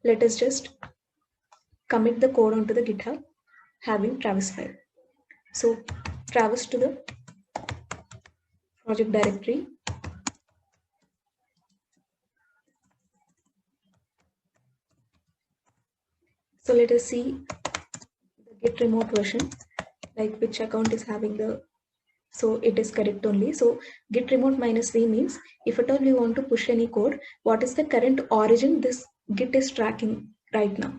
let us just commit the code onto the GitHub having Travis file. So Travis to the project directory. So let us see the git remote version, like which account is having the, so it is correct only. So git remote -v means if at all we want to push any code, what is the current origin this git is tracking right now.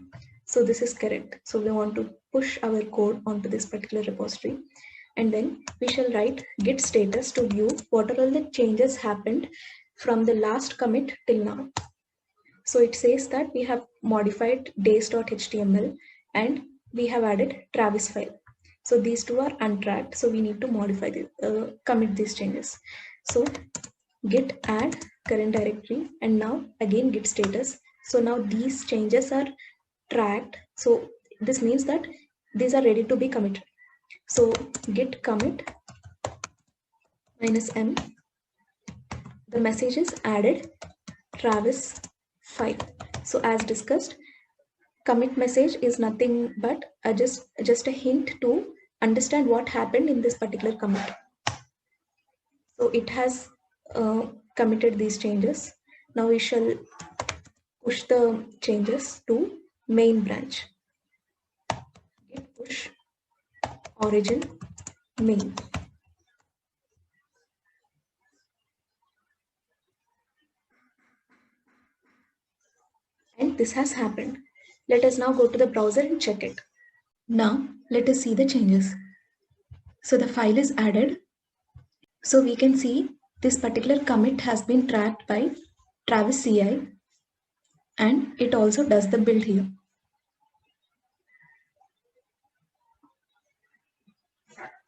So this is correct. So we want to push our code onto this particular repository, and then we shall write git status to view what are all the changes happened from the last commit till now. So it says that we have modified days.html and we have added Travis file. So these two are untracked. So we need to modify the commit these changes. So git add current directory, and now again git status. So now these changes are tracked. So this means that these are ready to be committed. So git commit -m, the message is added Travis file. So as discussed, commit message is nothing but just a hint to understand what happened in this particular commit. So it has committed these changes. Now we shall push the changes to main branch. Git push origin main. And this has happened. Let us now go to the browser and check it. Now let us see the changes. So the file is added. So we can see this particular commit has been tracked by Travis CI, and it also does the build here.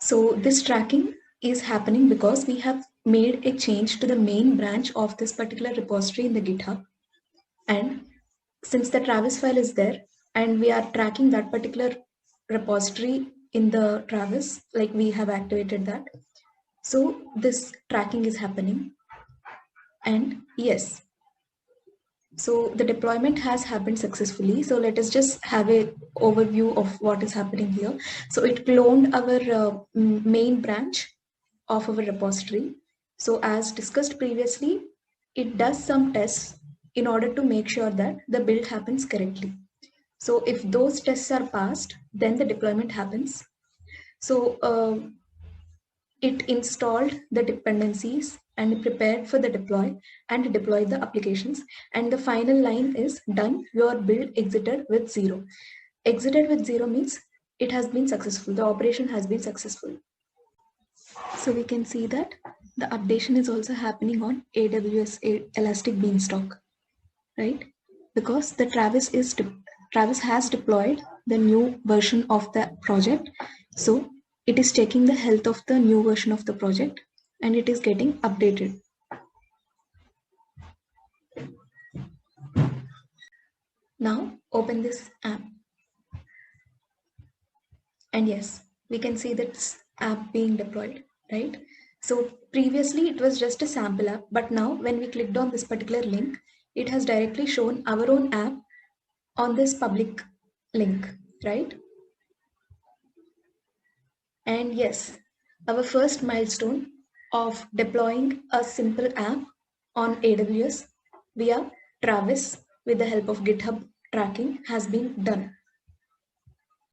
So this tracking is happening because we have made a change to the main branch of this particular repository in the GitHub. And since the Travis file is there and we are tracking that particular repository in the Travis, like we have activated that. So this tracking is happening. And yes, so the deployment has happened successfully. So let us just have a overview of what is happening here. So it cloned our main branch of our repository. So as discussed previously, it does some tests in order to make sure that the build happens correctly. So if those tests are passed, then the deployment happens. So it installed the dependencies and prepared for the deploy and deployed the applications. And the final line is done. Your build exited with 0. Exited with 0 means it has been successful. The operation has been successful. So we can see that the updation is also happening on AWS Elastic Beanstalk, right? Because the Travis has deployed the new version of the project. So it is checking the health of the new version of the project and it is getting updated. Now open this app. And yes, we can see this app being deployed, right? So previously it was just a sample app, but now when we clicked on this particular link, it has directly shown our own app on this public link, right? And yes, our first milestone of deploying a simple app on AWS via Travis with the help of GitHub tracking has been done.